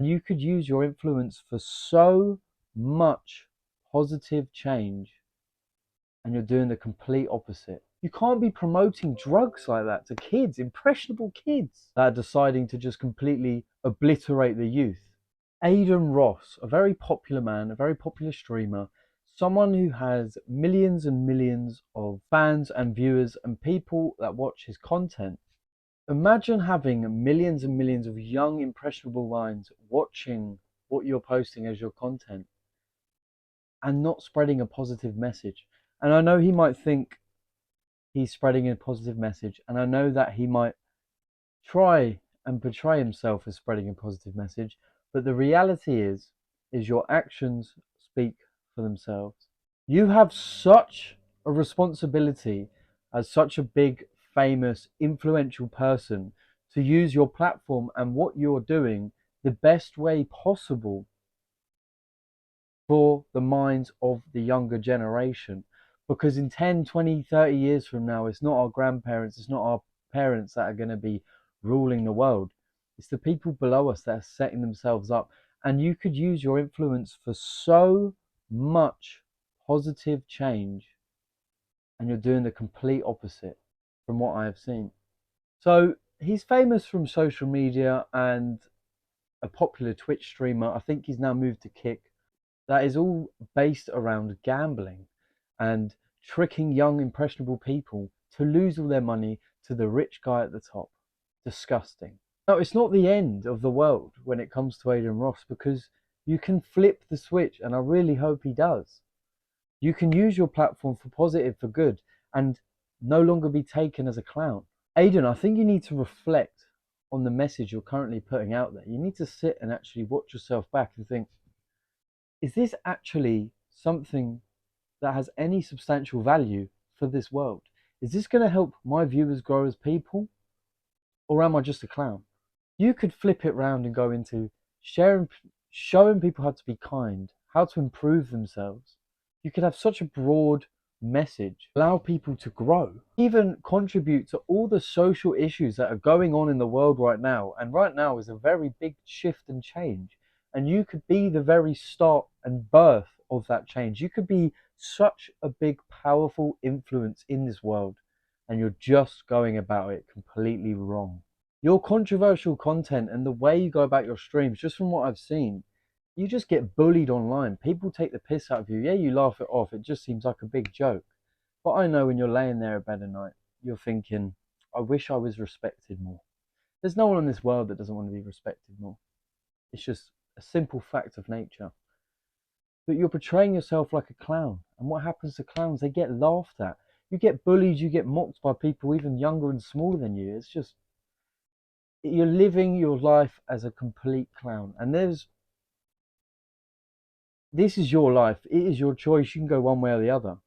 You could use your influence for so much positive change, and you're doing the complete opposite. You can't be promoting drugs like that to kids, impressionable kids that are deciding to just completely obliterate the youth. Adin Ross, a very popular man, a very popular streamer, someone who has millions and millions of fans and viewers and people that watch his content. Imagine having millions and millions of young, impressionable minds watching what you're posting as your content and not spreading a positive message. And I know he might think he's spreading a positive message, and I know that he might try and portray himself as spreading a positive message, but the reality is your actions speak for themselves. You have such a responsibility as such a big, famous, influential person to use your platform and what you're doing the best way possible for the minds of the younger generation. Because in 10, 20, 30 years from now, it's not our grandparents, it's not our parents that are going to be ruling the world. It's the people below us that are setting themselves up. And you could use your influence for so much positive change, and you're doing the complete opposite from what I have seen. So he's famous from social media and a popular Twitch streamer. I think he's now moved to Kick. That is all based around gambling and tricking young, impressionable people to lose all their money to the rich guy at the top. Disgusting. No, it's not the end of the world when it comes to Adin Ross, because you can flip the switch, and I really hope he does. You can use your platform for positive, for good, and no longer be taken as a clown. Adin, I think you need to reflect on the message you're currently putting out there. You need to sit and actually watch yourself back and think, is this actually something that has any substantial value for this world? Is this going to help my viewers grow as people? Or am I just a clown? You could flip it round and go into showing people how to be kind, how to improve themselves. You could have such a broad message, allow people to grow, even contribute to all the social issues that are going on in the world right now. And right now is a very big shift and change. And you could be the very start and birth of that change. You could be such a big, powerful influence in this world, and you're just going about it completely wrong. Your controversial content and the way you go about your streams, just from what I've seen, you just get bullied online. People take the piss out of you. Yeah, you laugh it off. It just seems like a big joke. But I know when you're laying there at bed at night, you're thinking, I wish I was respected more. There's no one in this world that doesn't want to be respected more. It's just a simple fact of nature. But you're portraying yourself like a clown. And what happens to clowns? They get laughed at. You get bullied, you get mocked by people even younger and smaller than you. It's just, you're living your life as a complete clown. And this is your life. It is your choice. You can go one way or the other.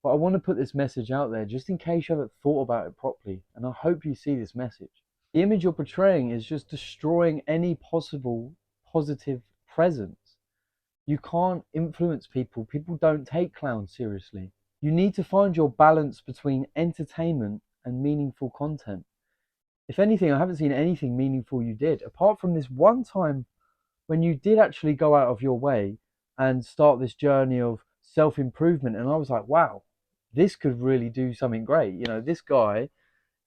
But I want to put this message out there just in case you haven't thought about it properly. And I hope you see this message. The image you're portraying is just destroying any possible positive presence. You can't influence people. People don't take clowns seriously. You need to find your balance between entertainment and meaningful content. If anything, I haven't seen anything meaningful you did, apart from this one time when you did actually go out of your way and start this journey of self-improvement. And I was like, wow, this could really do something great. You know, this guy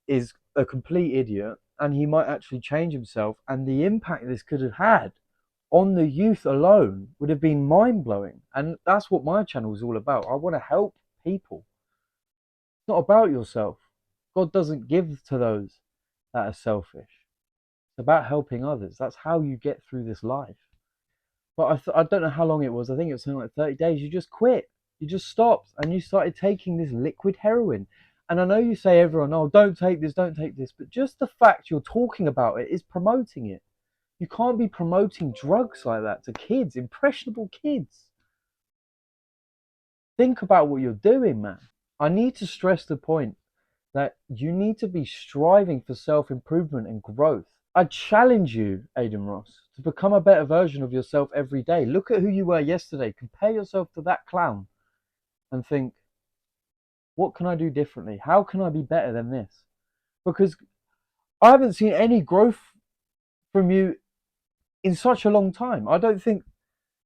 is a complete idiot and he might actually change himself. And the impact this could have had on the youth alone would have been mind-blowing. And that's what my channel is all about. I want to help people. It's not about yourself. God doesn't give to those that are selfish. It's about helping others. That's how you get through this life. But I don't know how long it was. I think it was something like 30 days. You just quit. You just stopped and you started taking this liquid heroin. And I know you say everyone, oh, don't take this, don't take this. But just the fact you're talking about it is promoting it. You can't be promoting drugs like that to kids, impressionable kids. Think about what you're doing, man. I need to stress the point that you need to be striving for self-improvement and growth. I challenge you, Adin Ross, to become a better version of yourself every day. Look at who you were yesterday. Compare yourself to that clown and think, what can I do differently? How can I be better than this? Because I haven't seen any growth from you in such a long time. I don't think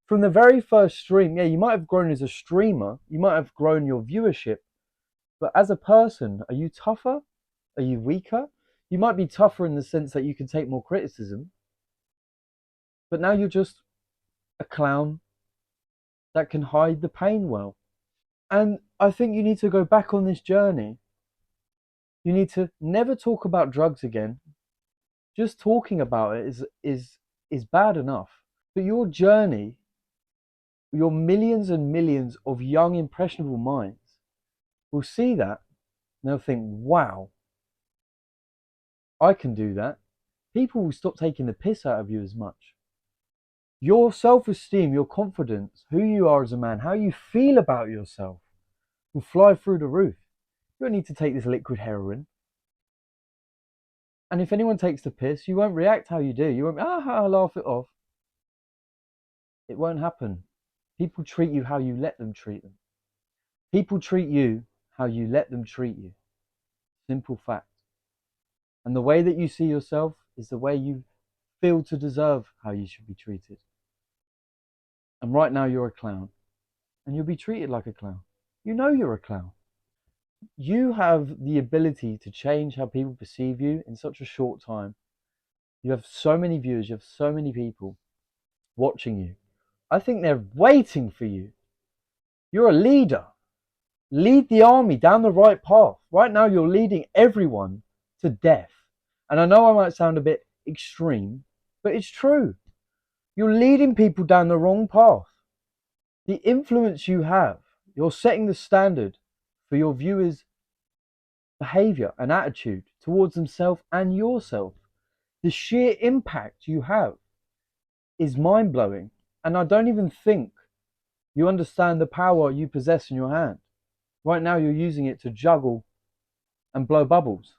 from the very first stream, yeah, you might have grown as a streamer, you might have grown your viewership, but as a person, are you tougher? Are you weaker? You might be tougher in the sense that you can take more criticism, but now you're just a clown that can hide the pain well. And I think you need to go back on this journey. You need to never talk about drugs again. Just talking about it is bad enough. But your journey, your millions and millions of young impressionable minds will see that and they'll think, wow, I can do that. People will stop taking the piss out of you as much. Your self-esteem, your confidence, who you are as a man, how you feel about yourself will fly through the roof. You don't need to take this liquid heroin. And if anyone takes the piss, you won't react how you do. You won't, laugh it off. It won't happen. People treat you how you let them treat them. People treat you how you let them treat you. Simple fact. And the way that you see yourself is the way you feel to deserve how you should be treated. And right now you're a clown. And you'll be treated like a clown. You know you're a clown. You have the ability to change how people perceive you in such a short time. You have so many viewers, you have so many people watching you. I think they're waiting for you. You're a leader. Lead the army down the right path. Right now, you're leading everyone to death. And I know I might sound a bit extreme, but it's true. You're leading people down the wrong path. The influence you have, you're setting the standard for your viewers' behavior and attitude towards themselves and yourself. The sheer impact you have is mind blowing. And I don't even think you understand the power you possess in your hand. Right now, you're using it to juggle and blow bubbles.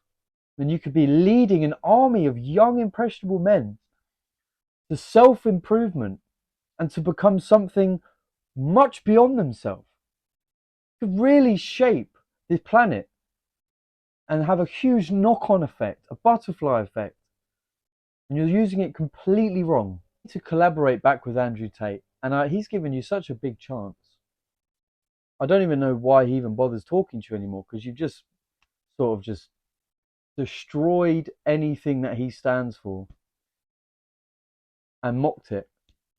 And you could be leading an army of young, impressionable men to self improvement and to become something much beyond themselves. You could really shape this planet and have a huge knock on effect, a butterfly effect. And you're using it completely wrong. You need to collaborate back with Andrew Tate, and he's given you such a big chance. I don't even know why he even bothers talking to you anymore, because you've just sort of just destroyed anything that he stands for and mocked it,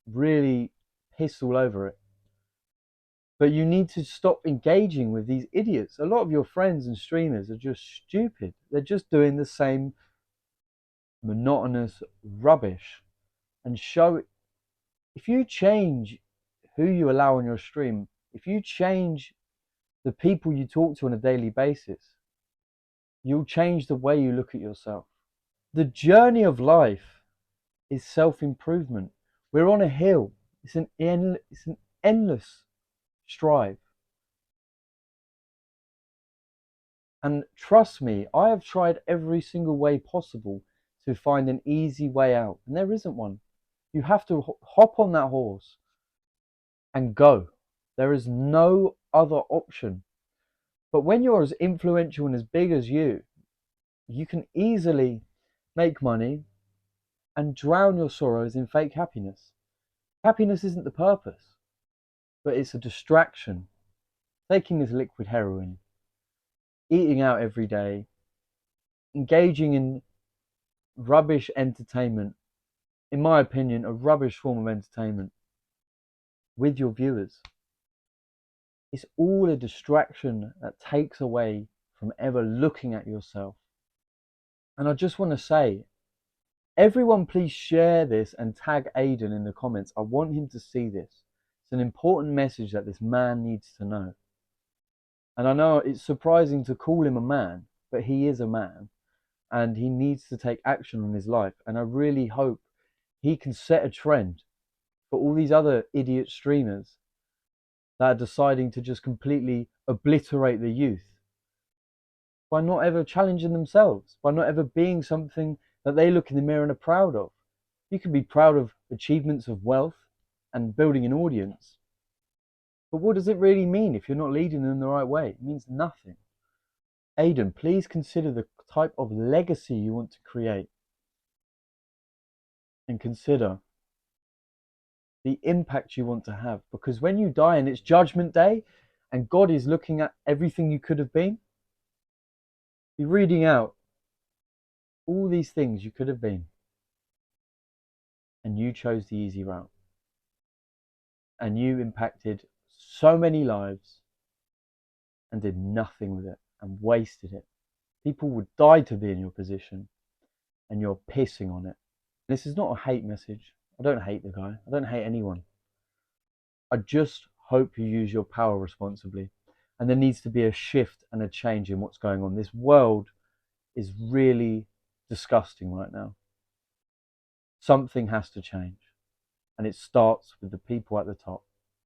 really pissed all over it. But you need to stop engaging with these idiots. A lot of your friends and streamers are just stupid. They're just doing the same monotonous rubbish. And if you change who you allow on your stream, if you change the people you talk to on a daily basis, you'll change the way you look at yourself. The journey of life is self-improvement. We're on a hill. It's an endless strive. And trust me, I have tried every single way possible to find an easy way out, and there isn't one. You have to hop on that horse and go. There is no other option. But when you're as influential and as big as you can easily make money and drown your sorrows in fake happiness. Happiness isn't the purpose, but it's a distraction. Taking this liquid heroin, eating out every day, engaging in rubbish entertainment, in my opinion, a rubbish form of entertainment with your viewers. It's all a distraction that takes away from ever looking at yourself. And I just want to say, everyone please share this and tag Adin in the comments. I want him to see this. It's an important message that this man needs to know. And I know it's surprising to call him a man, but he is a man. And he needs to take action on his life. And I really hope he can set a trend for all these other idiot streamers that are deciding to just completely obliterate the youth by not ever challenging themselves, by not ever being something that they look in the mirror and are proud of. You can be proud of achievements of wealth and building an audience, but what does it really mean if you're not leading them the right way? It means nothing. Adin, please consider the type of legacy you want to create and consider the impact you want to have. Because when you die and it's judgment day and God is looking at everything you could have been, be reading out all these things you could have been, and you chose the easy route, and you impacted so many lives and did nothing with it and wasted it. People would die to be in your position, and you're pissing on it. This is not a hate message. I don't hate the guy. I don't hate anyone. I just hope you use your power responsibly. And there needs to be a shift and a change in what's going on. This world is really disgusting right now. Something has to change. And it starts with the people at the top.